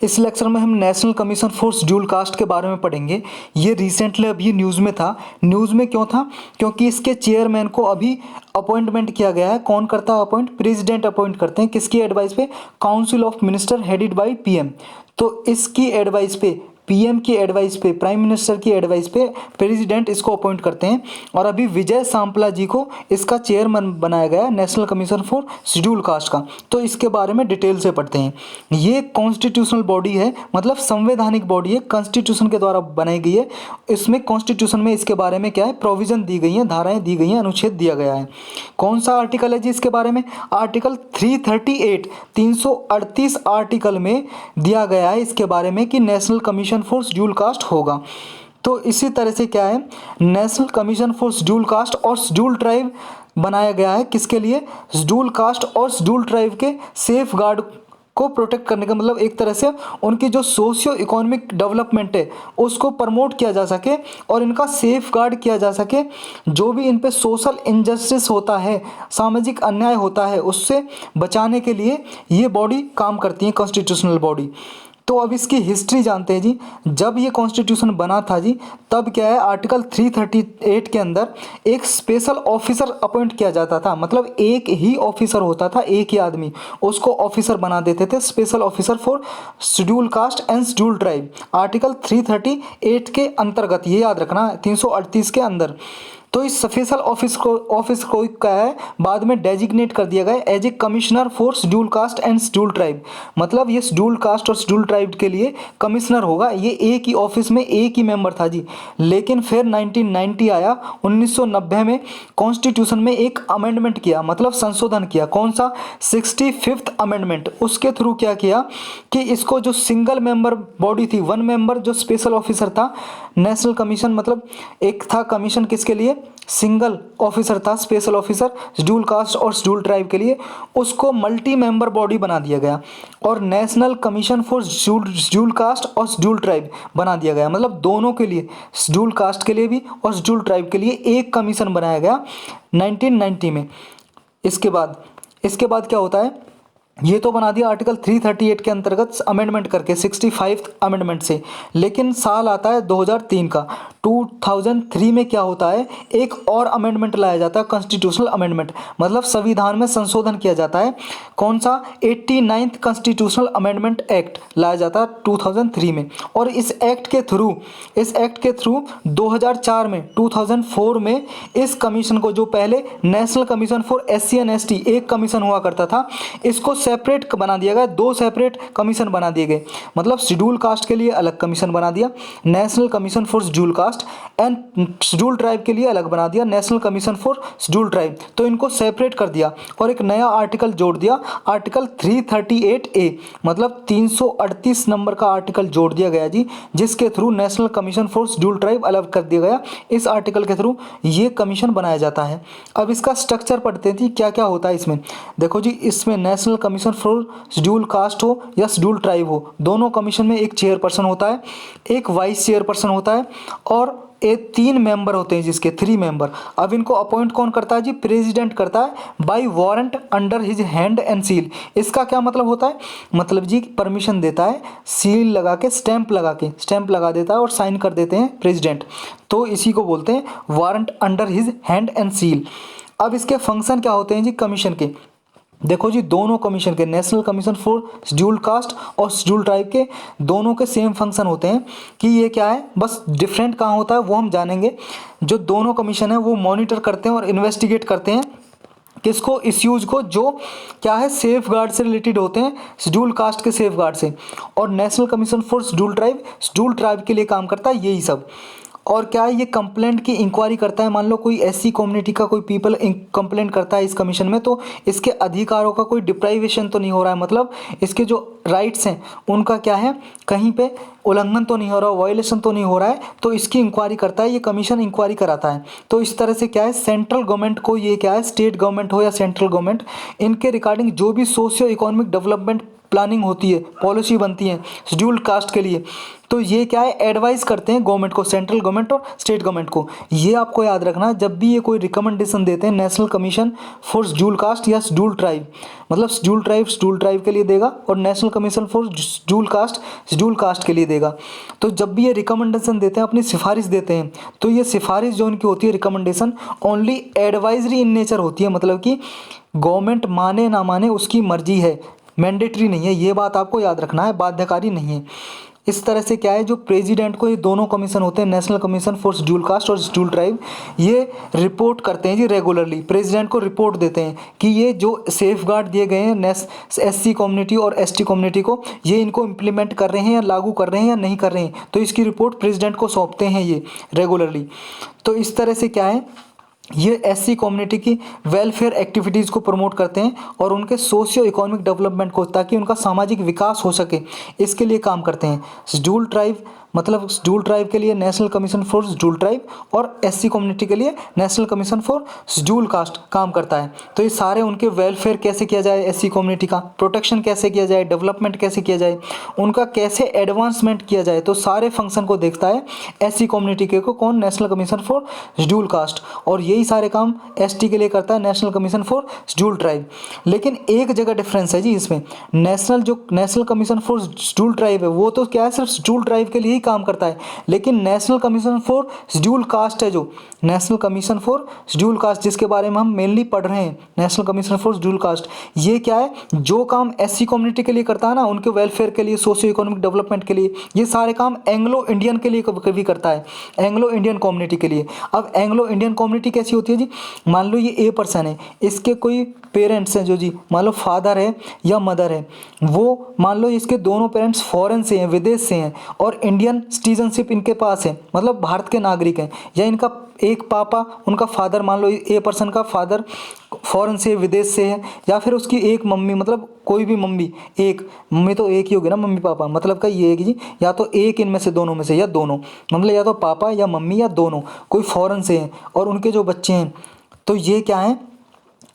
इस लेक्चर में हम national commission for schedule cast के बारे में पढ़ेंगे। ये रिसेंटली अभी न्यूज़ में था। न्यूज़ में क्यों था? क्योंकि इसके चेयरमैन को अभी अपॉइंटमेंट किया गया है। कौन करता है अपॉइंट? प्रेसिडेंट अपॉइंट करते हैं। किसकी एडवाइस पे? Council of minister headed by PM. तो इसकी एडवाइस पे, पीएम की एडवाइस पे, प्राइम मिनिस्टर की एडवाइस पे प्रेसिडेंट इसको अपॉइंट करते हैं। और अभी विजय सांपला जी को इसका चेयरमैन बनाया गया है, national commission for schedule cast का। तो इसके बारे में डिटेल से पढ़ते हैं। ये कॉन्स्टिट्यूशनल बॉडी है, मतलब संवैधानिक बॉडी है, कॉन्स्टिट्यूशन के द्वारा बनाई गई है। इसमें कॉन्स्टिट्यूशन में इसके बारे में क्या है, प्रोविजन दी गई है, धाराएं दी गई हैं, अनुच्छेद दिया गया है। कौन सा आर्टिकल है जी इसके बारे में? आर्टिकल 338, 338 आर्टिकल में दिया गया है इसके बारे में कि national commission for schedule cast होगा। तो इसी तरह से क्या है, national commission for schedule caste और शेड्यूल ट्राइब बनाया गया है। किसके लिए? शेड्यूल कास्ट और शेड्यूल ट्राइब के सेफ गार्ड को प्रोटेक्ट करने का, मतलब एक तरह से उनकी जो सोशियो इकोनॉमिक डेवलपमेंट है उसको प्रमोट किया जा सके और इनका सेफ गार्ड किया जा सके। जो भी इन पे सोशल इनजस्टिस होता है, सामाजिक अन्याय होता है, उससे बचाने के लिए ये बॉडी काम करती है, कॉन्स्टिट्यूशनल बॉडी। तो अब इसकी हिस्ट्री जानते हैं जी। जब ये कॉन्स्टिट्यूशन बना था जी, तब क्या है, आर्टिकल 338 के अंदर एक स्पेशल ऑफिसर अपॉइंट किया जाता था। मतलब एक ही ऑफिसर होता था, एक ही आदमी, उसको ऑफिसर बना देते थे, special officer for schedule caste and schedule tribe. Article 338 के अंतर्गत, ये याद रखना, 338 के अंदर। तो इस स्पेशल ऑफिस को क्या है, बाद में डेजिग्नेट कर दिया गया as a commissioner for schedule caste and schedule tribe. मतलब ये शेड्यूल कास्ट और शेड्यूल ट्राइब के लिए कमिश्नर होगा। ये एक ही ऑफिस में एक ही मेंबर था जी। लेकिन फिर 1990 आया, 1990 में कॉन्स्टिट्यूशन में एक अमेंडमेंट किया, मतलब संशोधन किया। कौन सा? 65th amendment. उसके थ्रू क्या किया कि इसको जो सिंगल मेंबर बॉडी थी, वन मेंबर जो स्पेशल ऑफिसर था, नेशनल कमीशन, मतलब एक था कमीशन किसके लिए? सिंगल ऑफिसर था, स्पेशल ऑफिसर शेड्यूल कास्ट और शेड्यूल ट्राइब के लिए, उसको मल्टी मेंबर बॉडी बना दिया गया और national commission for schedule caste और शेड्यूल ट्राइब बना दिया गया। मतलब दोनों के लिए, शेड्यूल कास्ट के लिए भी और शेड्यूल ट्राइब के लिए एक कमीशन बनाया गया 1990 में। इसके बाद क्या होता है, ये तो बना दिया आर्टिकल 338 के अंतर्गत अमेंडमेंट करके 65th अमेंडमेंट से। लेकिन साल आता है 2003 का। 2003 में क्या होता है, एक और अमेंडमेंट लाया जाता है, कॉन्स्टिट्यूशनल अमेंडमेंट, मतलब संविधान में संशोधन किया जाता है। कौन सा? 89th कॉन्स्टिट्यूशनल अमेंडमेंट एक्ट लाया जाता है 2003 में। और इस एक्ट के थ्रू 2004 में इस कमीशन को, जो पहले national commission for SC and ST एक कमीशन हुआ करता था, इसको सेपरेट बना दिया गया। 2 सेपरेट कमीशन बना दिए गए। मतलब शेड्यूल कास्ट के लिए अलग कमीशन बना दिया, national commission for schedule caste, and schedule tribe के लिए अलग बना दिया, national commission for schedule tribe. तो इनको सेपरेट कर दिया और एक नया आर्टिकल जोड़ दिया, आर्टिकल 338A, मतलब 338 नंबर का आर्टिकल जोड़ दिया गया जी, जिसके through national commission for schedule tribe अलग कर दिया गया। इस आर्टिकल के थ्रू ये कमीशन बनाया जाता है। अब इसका स्ट्रक्चर पढ़ते हैं, क्या क्या होता है इसमें। देखो जी, इसमें national commission for schedule cast हो या शेड्यूल ट्राइब हो, दोनों कमीशन में एक चेयरपर्सन होता है, एक वाइस चेयरपर्सन होता है और 3 मेंबर होते हैं, जिसके 3 मेंबर। अब इनको अपॉइंट कौन करता है जी? प्रेसिडेंट करता है, by warrant under his hand and seal. इसका क्या मतलब होता है? मतलब जी परमिशन देता है, सील लगा के, स्टैंप लगा देता है और साइन कर देते हैं प्रेसिडेंट। तो इसी को बोलते हैं warrant under his hand and seal. अब इसके फंक्शन क्या होते हैं जी कमीशन के? देखो जी, दोनों कमीशन के, national commission for schedule caste और शेड्यूल ट्राइब के, दोनों के सेम फंक्शन होते हैं कि ये क्या है, बस डिफरेंट कहाँ होता है वो हम जानेंगे। जो दोनों कमीशन है वो मॉनिटर करते हैं और इन्वेस्टिगेट करते हैं किसको? इश्यूज को, जो क्या है, सेफ गार्ड से रिलेटेड होते हैं, शेड्यूल कास्ट के सेफ गार्ड से। और national commission for schedule tribe के लिए काम करता है यही सब। और क्या है, ये कंप्लेंट की इंक्वायरी करता है। मान लो कोई SC कम्युनिटी का कोई पीपल कंप्लेंट करता है इस कमीशन में, तो इसके अधिकारों का कोई डिप्राइवेशन तो नहीं हो रहा है, मतलब इसके जो राइट्स हैं उनका क्या है, कहीं पे उल्लंघन तो नहीं हो रहा, वायलेशन तो नहीं हो रहा है, तो इसकी इंक्वायरी करता है, ये कमीशन इंक्वायरी कराता है। तो इस तरह से क्या है, सेंट्रल गवर्नमेंट को, ये क्या है, स्टेट गवर्नमेंट हो या सेंट्रल गवर्नमेंट, इनके रिगार्डिंग जो भी सोशियो इकोनॉमिक डेवलपमेंट प्लानिंग होती है, पॉलिसी बनती है शेड्यूल्ड कास्ट के लिए, तो ये क्या है, एडवाइस करते हैं गवर्नमेंट को, सेंट्रल गवर्नमेंट और स्टेट गवर्नमेंट को। ये आपको याद रखना, जब भी ये कोई रिकमेंडेशन देते हैं national commission for scheduled caste या शेड्यूल्ड ट्राइब, मतलब शेड्यूल्ड ट्राइब के लिए देगा और national commission for scheduled caste के लिए देगा। तो जब भी ये रिकमेंडेशन देते हैं, अपनी सिफारिश देते हैं, तो ये सिफारिश जो इनकी होती है, recommendation only advisory in nature होती है, मतलब कि गवर्नमेंट माने ना माने उसकी मर्जी है, मैंडेटरी नहीं है। ये बात आपको याद रखना है, बाध्यकारी नहीं है। इस तरह से क्या है, जो प्रेसिडेंट को ये दोनों कमीशन होते हैं, national commission for scheduled caste और शेड्यूल्ड ट्राइब, ये रिपोर्ट करते हैं जी रेगुलरली, प्रेसिडेंट को रिपोर्ट देते हैं कि ये जो सेफ गार्ड दिए गए हैं SC कम्युनिटी और ST कम्युनिटी को, ये इनको इम्प्लीमेंट कर रहे हैं या लागू कर रहे हैं या नहीं कर रहे हैं, तो इसकी रिपोर्ट प्रेसिडेंट को सौंपते हैं ये रेगुलरली। तो इस तरह से क्या है, ये SC कम्युनिटी की वेलफेयर एक्टिविटीज़ को प्रमोट करते हैं और उनके सोशियो इकोनॉमिक डेवलपमेंट को, ताकि उनका सामाजिक विकास हो सके, इसके लिए काम करते हैं। शेड्यूल्ड ट्राइब, मतलब शेड्यूल्ड ट्राइब के लिए national commission for scheduled tribe और SC कम्युनिटी के लिए national commission for scheduled caste काम करता है। तो ये सारे उनके वेलफेयर कैसे किया जाए, SC कम्युनिटी का प्रोटेक्शन कैसे किया जाए, डेवलपमेंट कैसे किया जाए, उनका कैसे एडवांसमेंट किया जाए, तो सारे फंक्शन को देखता है SC कम्युनिटी के को कौन, national commission for scheduled caste, और यही सारे काम ST के लिए करता है national commission for scheduled tribe. लेकिन एक जगह डिफरेंस है जी इसमें, national commission for scheduled tribe है वो तो क्या है, सिर्फ शेड्यूल्ड ट्राइब के लिए काम करता है, लेकिन national commission for scheduled caste है, जो national commission for scheduled caste जिसके बारे में हम मेनली पढ़ रहे हैं, national commission for scheduled caste, ये क्या है, जो काम SC कम्युनिटी के लिए करता है ना, उनके वेलफेयर के लिए, सोशियो इकोनॉमिक डेवलपमेंट के लिए, ये सारे काम एंग्लो इंडियन के लिए कभी करता है, एंग्लो इंडियन कम्युनिटी के लिए। अब एंग्लो इंडियन कम्युनिटी कैसी होती है जी, मान लो ये A पर्सन है, इसके कोई पेरेंट्स हैं जो जी, मान लो फादर है या मदर है, वो मान लो इसके दोनों पेरेंट्स फॉरेन से हैं, विदेश से हैं, और इंडियन सिटीजनशिप इनके पास है, मतलब भारत के नागरिक हैं, या इनका एक पापा, उनका फादर, मान लो A पर्सन का फादर फॉरेन से, विदेश से है, या फिर उसकी एक मम्मी, मतलब कोई भी मम्मी, एक मम्मी तो एक ही होगी ना, मम्मी पापा, मतलब का ये है कि जी या तो एक इनमें से दोनों में से, या दोनों, मतलब या तो पापा या मम्मी या दोनों कोई फॉरेन से हैं और उनके जो बच्चे हैं, तो ये क्या है,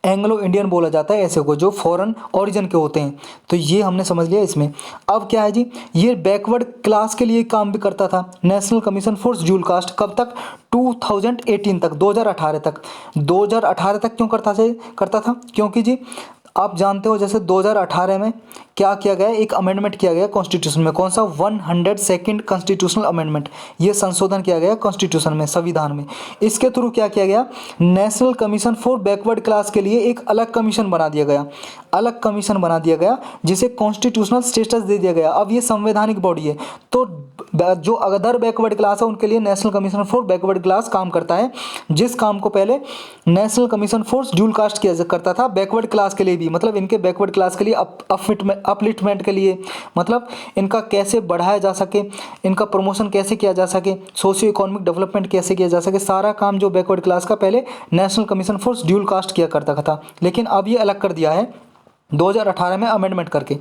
एंग्लो इंडियन बोला जाता है ऐसे को, जो फॉरेन ओरिजिन के होते हैं। तो ये हमने समझ लिया इसमें। अब क्या है जी, ये बैकवर्ड क्लास के लिए काम भी करता था national commission for scheduled caste, कब तक, 2018 तक, 2018 तक। 2018 तक क्यों करता था, क्योंकि जी आप जानते हो जैसे 2018 में क्या किया गया, एक अमेंडमेंट किया गया कॉन्स्टिट्यूशन में, कौन सा, 102nd कॉन्स्टिट्यूशनल अमेंडमेंट, ये संशोधन किया गया कॉन्स्टिट्यूशन में, संविधान में। इसके थ्रू क्या किया गया, national commission for backward class के लिए एक अलग कमीशन बना दिया गया, जिसे कॉन्स्टिट्यूशनल स्टेटस दे दिया गया। अब ये संवैधानिक बॉडी है, तो जो अदर बैकवर्ड क्लास है उनके लिए national commission for backward class काम करता है, जिस काम को पहले national commission for scheduled caste किया करता था बैकवर्ड क्लास के लिए भी, मतलब इनके बैकवर्ड क्लास के लिए अपलिफ्टमेंट के लिए, मतलब इनका कैसे बढ़ाया जा सके, इनका प्रमोशन कैसे किया जा सके, सोशियो इकोनॉमिक डेवलपमेंट कैसे किया जा सके, सारा काम जो बैकवर्ड क्लास का पहले national commission for scheduled caste किया करता था। लेकिन अब ये अलग कर दिया है 2018 में अमेंडमेंट करके।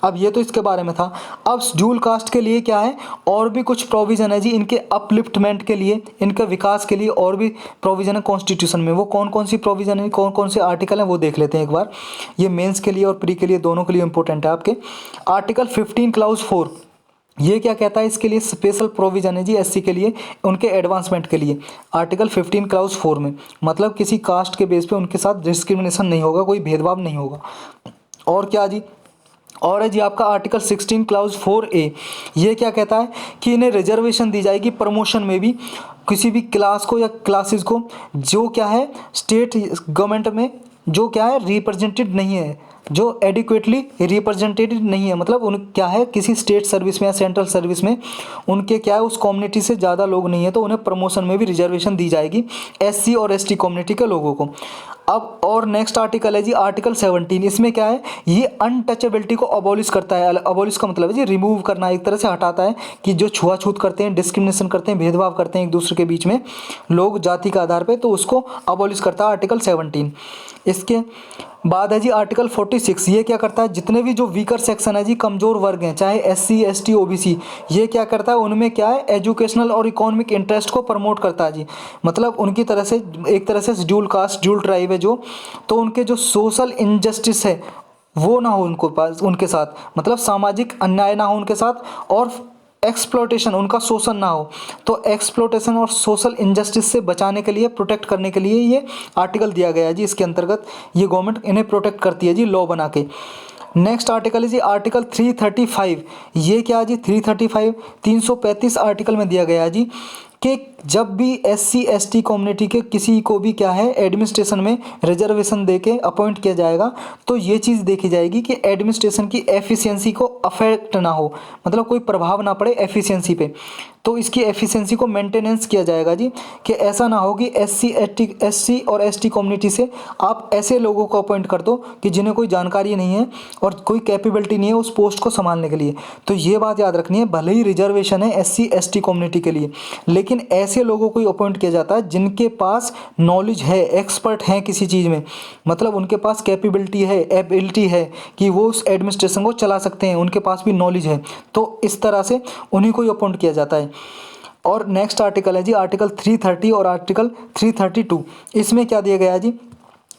अब ये तो इसके बारे में था। अब शेड्यूल कास्ट के लिए क्या है, और भी कुछ प्रोविज़न है जी, इनके अपलिफ्टमेंट के लिए, इनके विकास के लिए और भी प्रोविज़न है कॉन्स्टिट्यूशन में। वो कौन कौन सी प्रोविज़न है, कौन कौन से आर्टिकल हैं, वो देख लेते हैं एक बार। ये मेंस के लिए और प्री के लिए, दोनों के लिए इंपॉर्टेंट है आपके। आर्टिकल 15 क्लाउज 4 ये क्या कहता है, इसके लिए स्पेशल प्रोविज़न है जी SC के लिए, उनके एडवांसमेंट के लिए। आर्टिकल 15 क्लाउज 4 में मतलब किसी कास्ट के बेस पे उनके साथ डिस्क्रिमिनेशन नहीं होगा, कोई भेदभाव नहीं होगा। और क्या जी, और है जी आपका आर्टिकल 16 क्लाउज 4A, ये क्या कहता है कि इन्हें रिजर्वेशन दी जाएगी प्रमोशन में भी, किसी भी क्लास को या क्लासेस को जो क्या है स्टेट गवर्नमेंट में जो क्या है रिप्रेजेंटेड नहीं है, जो एडिक्वेटली रिप्रेजेंटेड नहीं है, मतलब उन क्या है किसी स्टेट सर्विस में या सेंट्रल सर्विस में उनके क्या है उस कम्युनिटी से ज़्यादा लोग नहीं है, तो उन्हें प्रमोशन में भी रिजर्वेशन दी जाएगी SC और ST कम्युनिटी के लोगों को। अब और नेक्स्ट आर्टिकल है जी आर्टिकल 17, इसमें क्या है, ये अनटचेबिलिटी को अबॉलिश करता है। अबॉलिश का मतलब है जी रिमूव करना, एक तरह से हटाता है कि जो छुआछूत करते हैं, डिस्क्रिमिनेशन करते हैं, भेदभाव करते हैं एक दूसरे के बीच में लोग जाति के आधार पे, तो उसको अबॉलिश करता है आर्टिकल 17। इसके बाद है जी आर्टिकल 46, ये क्या करता है, जितने भी जो वीकर सेक्शन है जी, कमज़ोर वर्ग हैं, चाहे SC ST OBC, ये क्या करता है, उनमें क्या है एजुकेशनल और इकोनॉमिक इंटरेस्ट को प्रमोट करता है जी। मतलब उनकी तरह से एक तरह से शेड्यूल कास्ट शेड्यूल ट्राइब है जो, तो उनके जो सोशल इनजस्टिस है वो ना हो उनको पास उनके साथ, मतलब सामाजिक अन्याय ना हो उनके साथ, और एक्सप्लॉयटेशन उनका शोषण ना हो। तो एक्सप्लॉयटेशन और सोशल इनजस्टिस से बचाने के लिए, प्रोटेक्ट करने के लिए ये आर्टिकल दिया गया है जी। इसके अंतर्गत ये गवर्नमेंट इन्हें प्रोटेक्ट करती है जी लॉ बना के। नेक्स्ट आर्टिकल है जी आर्टिकल 335। ये क्या है जी 335 335 आर्टिकल में दिया गया है जी कि जब भी SC ST कम्युनिटी के किसी को भी क्या है एडमिनिस्ट्रेशन में रिजर्वेशन देके अपॉइंट किया जाएगा, तो ये चीज़ देखी जाएगी कि एडमिनिस्ट्रेशन की एफिशिएंसी को अफेक्ट ना हो, मतलब कोई प्रभाव ना पड़े एफिशिएंसी पे। तो इसकी एफिशिएंसी को मेंटेनेंस किया जाएगा जी, कि ऐसा ना हो कि SC और ST कम्युनिटी से आप ऐसे लोगों को अपॉइंट कर दो कि जिन्हें कोई जानकारी नहीं है और कोई कैपेबिलिटी नहीं है उस पोस्ट को संभालने के लिए। तो ये बात याद रखनी है, भले ही रिजर्वेशन है SC ST कम्युनिटी के लिए, लेकिन ऐसे लोगों को अपॉइंट किया जाता है जिनके पास नॉलेज है, एक्सपर्ट हैं किसी चीज़ में, मतलब उनके पास कैपेबिलिटी है, एबिलिटी है कि वो उस एडमिनिस्ट्रेशन को चला सकते हैं, उनके पास भी नॉलेज है। तो इस तरह से उन्हीं को ही अपॉइंट किया जाता है। और नेक्स्ट आर्टिकल है जी आर्टिकल 330 और आर्टिकल 332। इसमें क्या दिया गया है जी,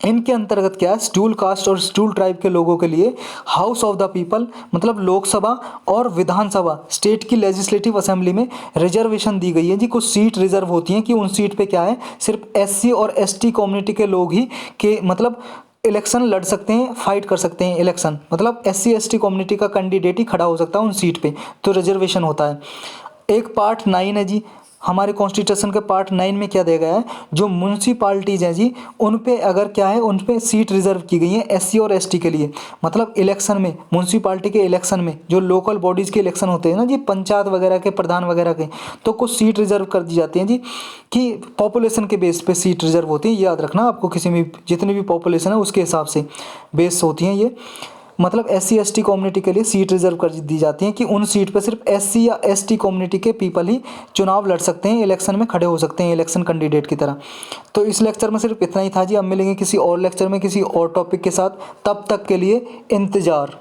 इनके अंतर्गत क्या है, शेड्यूल कास्ट और शेड्यूल ट्राइब के लोगों के लिए हाउस ऑफ द पीपल, मतलब लोकसभा और विधानसभा, स्टेट की लेजिस्लेटिव असेंबली में रिजर्वेशन दी गई है जी। कुछ सीट रिजर्व होती हैं कि उन सीट पे क्या है सिर्फ SC और ST कम्युनिटी के लोग ही के मतलब इलेक्शन लड़ सकते हैं, फाइट कर सकते हैं इलेक्शन, मतलब SC ST कम्युनिटी का कैंडिडेट ही खड़ा हो सकता है उन सीट पे, तो रिजर्वेशन होता है। एक पार्ट 9 है जी हमारे कॉन्स्टिट्यूशन के पार्ट 9 में क्या दिया गया है, जो म्यूनसिपालिटीज़ हैं जी उन पे अगर क्या है उन पे सीट रिजर्व की गई हैं SC और ST के लिए, मतलब इलेक्शन में, म्यूनसिपालिटी के इलेक्शन में, जो लोकल बॉडीज़ के इलेक्शन होते हैं ना जी, पंचायत वगैरह के प्रधान वगैरह के, तो कुछ सीट रिजर्व कर दी जाती हैं जी, कि पॉपुलेशन के बेस पे सीट रिजर्व होती है। याद रखना आपको, किसी भी जितनी भी पॉपुलेशन है उसके हिसाब से बेस होती हैं ये, मतलब SC ST कम्युनिटी के लिए सीट रिजर्व कर दी जाती हैं कि उन सीट पर सिर्फ SC या ST कम्युनिटी के पीपल ही चुनाव लड़ सकते हैं, इलेक्शन में खड़े हो सकते हैं इलेक्शन कैंडिडेट की तरह। तो इस लेक्चर में सिर्फ इतना ही था जी। अब मिलेंगे किसी और लेक्चर में किसी और टॉपिक के साथ, तब तक के लिए इंतज़ार।